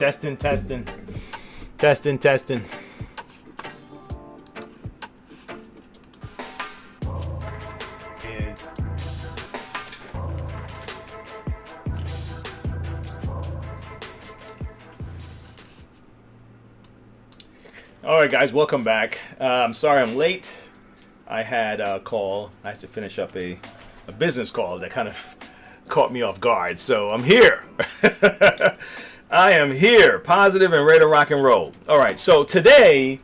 Testing, testing, testing, testing. All right, guys, welcome back. I'm sorry I'm late. I had a call. I had to finish up a business call that kind of caught me off guard. So I'm here. I am here, positive and ready to rock and roll. All right, so today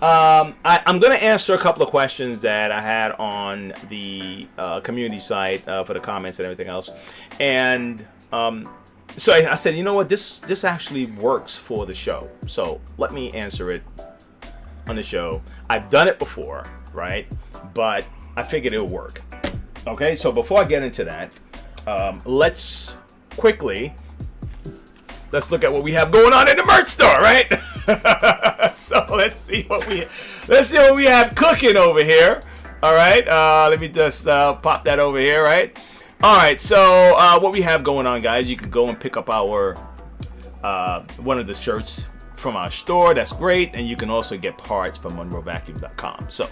I'm going to answer a couple of questions that I had on the community site for the comments and everything else. And so I said, you know what, this actually works for the show. So let me answer it on the show. I've done it before, right? But I figured it'll work. Okay, so before I get into that, let's look at what we have going on in the merch store, right? So let's see what we have cooking over here. All right, let me just pop that over here, right? All right, so what we have going on, guys, you can go and pick up our one of the shirts from our store. That's great, and you can also get parts from MonroeVacs.com. So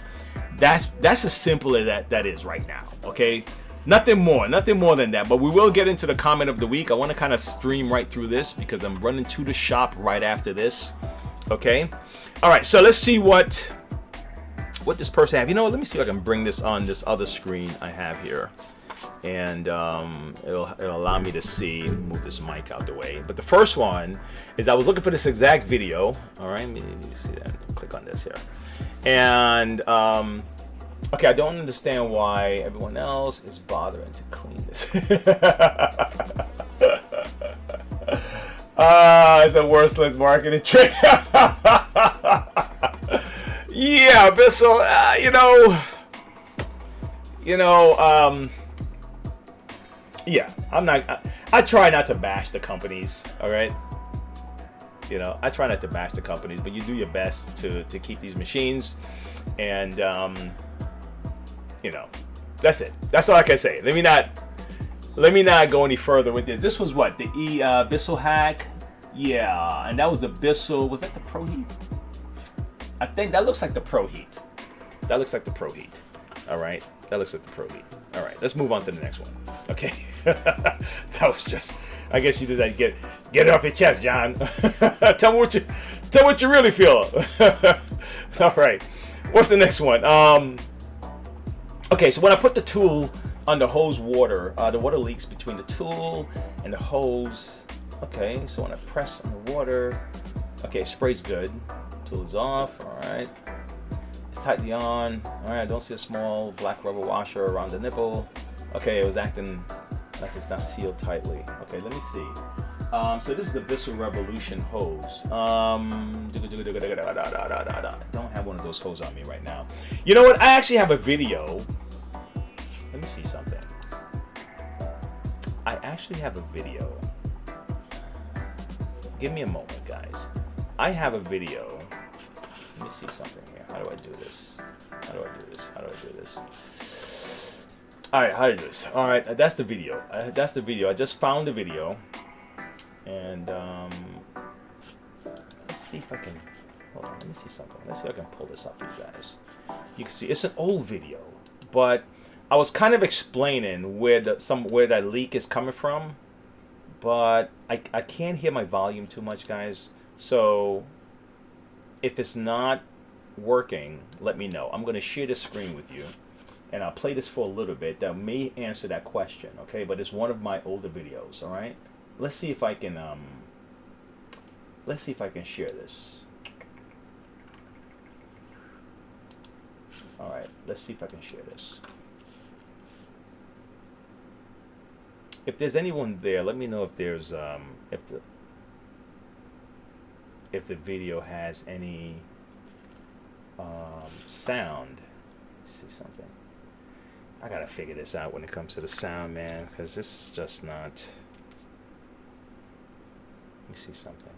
that's as simple as that is right now. Okay. Nothing more than that. But we will get into the comment of the week. I want to kind of stream right through this because I'm running to the shop right after this. Okay. All right. So let's see what this person have. You know what? Let me see if I can bring this on this other screen I have here, and it'll allow me to see. Move this mic out the way. But the first one is I was looking for this exact video. All right. Let me see that. Click on this here, and okay, I don't understand why everyone else is bothering to clean this. It's a worthless marketing trick. Yeah, Bissell, yeah, I try not to bash the companies, all right? I try not to bash the companies, but you do your best to keep these machines, and that's it. That's all I can say. Let me not go any further with this. This was what, the Bissell hack? Yeah, and that was the Bissell. Was that the Pro Heat? I think that looks like the Pro Heat. That looks like the Pro Heat. All right, that looks like the Pro Heat. All right, let's move on to the next one. Okay, that was just. I guess you just had to get it off your chest, John. Tell me what you really feel. All right, what's the next one? Okay, so when I put the tool on the hose water, the water leaks between the tool and the hose. Okay, so when I press on the water, okay, spray's good. Tool is off, all right. It's tightly on, all right. I don't see a small black rubber washer around the nipple. Okay, it was acting like it's not sealed tightly. Okay, let me see. So this is the Bissell Revolution hose. I don't have one of those hoses on me right now. You know what? I actually have a video. Let me see something. I actually have a video. Give me a moment, guys. I have a video. Let me see something here. How do I do this? How do I do this? All right, how do I do this? All right, that's the video. I just found the video. And let's see if I can. Hold on, let me see something. Let's see if I can pull this up for you guys. You can see it's an old video, but I was kind of explaining where that leak is coming from, but I can't hear my volume too much, guys. So if it's not working, let me know. I'm going to share the screen with you, and I'll play this for a little bit. That may answer that question, okay? But it's one of my older videos. All right. Let's see if I can share this. All right, let's see if I can share this. If there's anyone there, let me know if there's if the video has any sound. Let's see something. I gotta figure this out when it comes to the sound, man, because this is just not. Let me see something.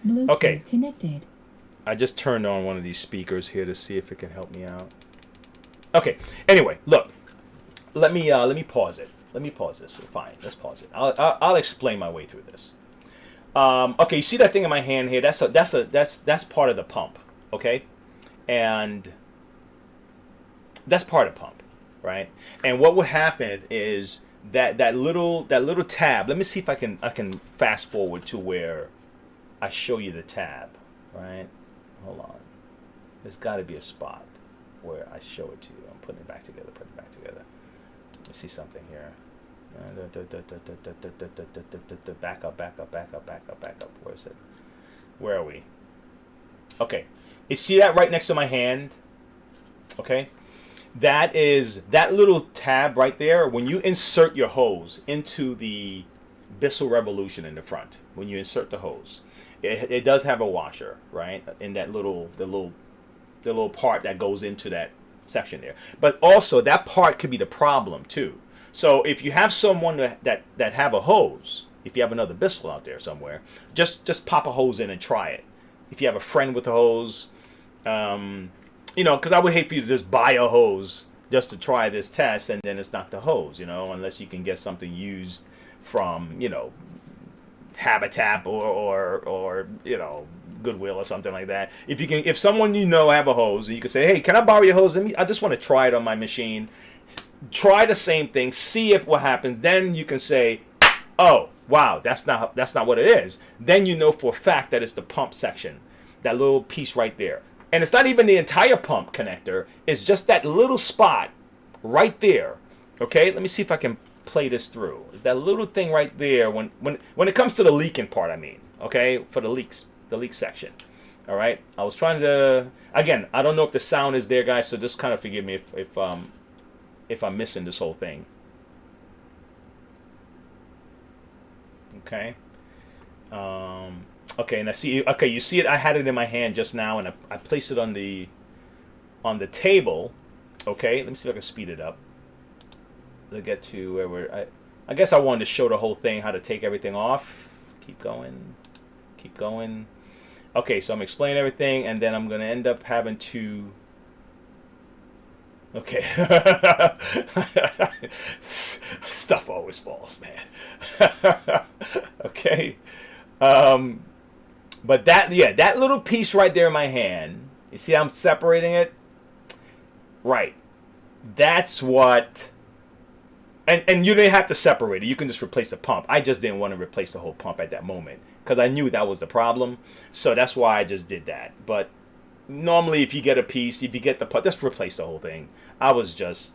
Bluetooth okay. Connected. I just turned on one of these speakers here to see if it can help me out. Okay. Anyway, look. Let me pause it. Let me pause this. Fine. Let's pause it. I'll explain my way through this. Okay, you see that thing in my hand here? That's part of the pump, okay? And that's part of the pump, right? And what would happen is that little tab. Let me see if I can fast forward to where I show you the tab, right? Hold on. There's got to be a spot where I show it to you. I'm putting it back together. Let me see something here. Back up. Where is it? Where are we? Okay. You see that right next to my hand? Okay. That is that little tab right there. When you insert your hose into the Bissell Revolution in the front, when you insert the hose, it does have a washer, right? In that the little part that goes into that section there. But also that part could be the problem too. So if you have someone that have a hose, if you have another Bissell out there somewhere, just pop a hose in and try it. If you have a friend with a hose, because I would hate for you to just buy a hose just to try this test and then it's not the hose, unless you can get something used from, Habitat or Goodwill or something like that. If someone have a hose and you can say, hey, can I borrow your hose? I just want to try it on my machine. Try the same thing, see if what happens. Then you can say, oh, wow, that's not what it is. Then you know for a fact that it's the pump section, that little piece right there. And it's not even the entire pump connector. It's just that little spot right there. Okay, let me see if I can play this through. It's that little thing right there when it comes to the leaking part, I mean. Okay, for the leak section. All right, I was trying to, again, I don't know if the sound is there, guys, so just kind of forgive me if I'm missing this whole thing. Okay. Okay, and I see. Okay, you see it. I had it in my hand just now, and I placed it on the table. Okay, let me see if I can speed it up. Let's get to where we're. I guess I wanted to show the whole thing, how to take everything off. Keep going. Okay, so I'm explaining everything, and then I'm gonna end up having to. Okay. Stuff always falls, man. Okay. But that little piece right there in my hand, you see how I'm separating it? Right. That's what... And you didn't have to separate it. You can just replace the pump. I just didn't want to replace the whole pump at that moment because I knew that was the problem. So that's why I just did that. But normally if you get a piece, if you get the pump, just replace the whole thing. I was just,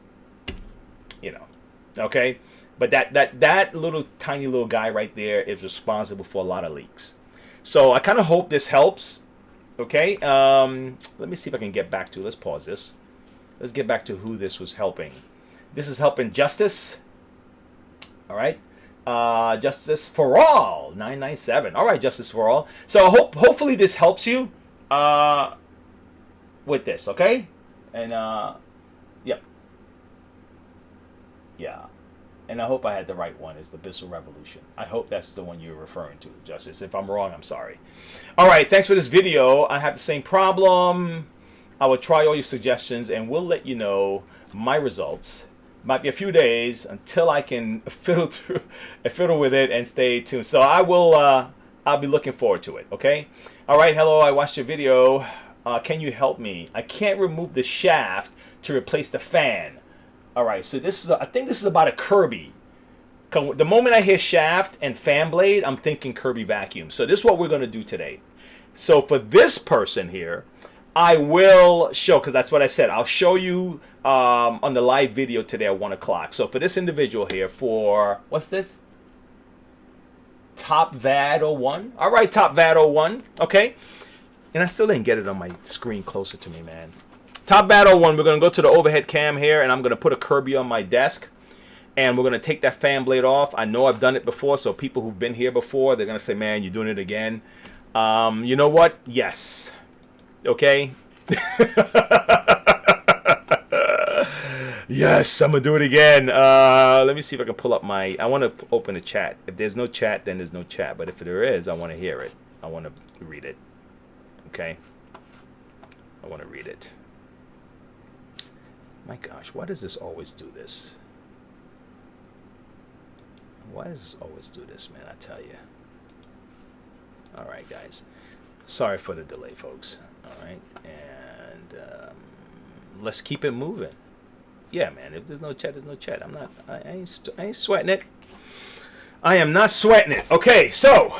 okay? But that little tiny little guy right there is responsible for a lot of leaks. So I kind of hope this helps. Okay, let me see if I can get back to. Let's pause this. Let's get back to who this was helping. This is helping Justice. All right, Justice for All 997. All right, Justice for All. So hopefully this helps you with this. Okay, and yep, yeah. And I hope I had the right one. It's the Bissell Revolution. I hope that's the one you're referring to, Justice. If I'm wrong, I'm sorry. All right, thanks for this video. I have the same problem. I will try all your suggestions, and we'll let you know my results. Might be a few days until I can fiddle with it and stay tuned. So I will. I'll be looking forward to it. Okay. All right. Hello. I watched your video. Can you help me? I can't remove the shaft to replace the fan. All right, so this is I think this is about a Kirby. The moment I hear shaft and fan blade, I'm thinking Kirby vacuum. So this is what we're going to do today. So for this person here, I will show, because that's what I said. I'll show you on the live video today at 1 o'clock. So for this individual here, for, what's this? Top VAD 01. All right, Top VAD 01. Okay. And I still didn't get it on my screen closer to me, man. Top Battle 1, we're going to go to the overhead cam here, and I'm going to put a Kirby on my desk, and we're going to take that fan blade off. I know I've done it before, so people who've been here before, they're going to say, man, you're doing it again. You know what? Yes. Okay? Yes, I'm going to do it again. Let me see if I can pull up my... I want to open a chat. If there's no chat, then there's no chat. But if there is, I want to hear it. I want to read it. Okay? I want to read it. My gosh, why does this always do this? Why does this always do this, man? I tell you. right, guys. Sorry for the delay, folks. All right, and let's keep it moving. Yeah, man. If there's no chat, there's no chat. I ain't sweating it. I am not sweating it. Okay, so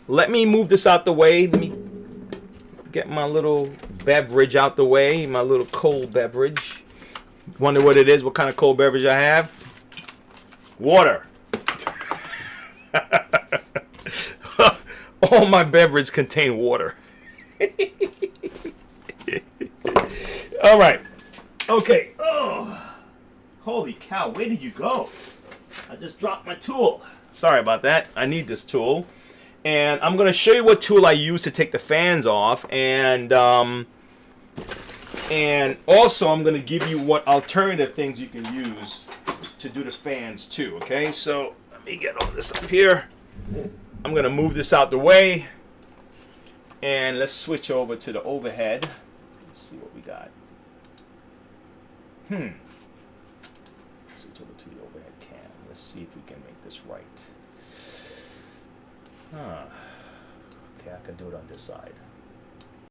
let me move this out the way. Let me get my little beverage out the way. My little cold beverage. Wonder what it is? What kind of cold beverage I have? Water. All my beverages contain water. All right. Okay. Oh, holy cow! Where did you go? I just dropped my tool. Sorry about that. I need this tool, and I'm gonna show you what tool I use to take the fans off, and also I'm gonna give you what alternative things you can use to do the fans too. Okay, so let me get all this up here. I'm gonna move this out the way, and let's switch over to the overhead. Let's see what we got. Switch over to the overhead cam. Let's see if we can make this right. Okay, I can do it on this side.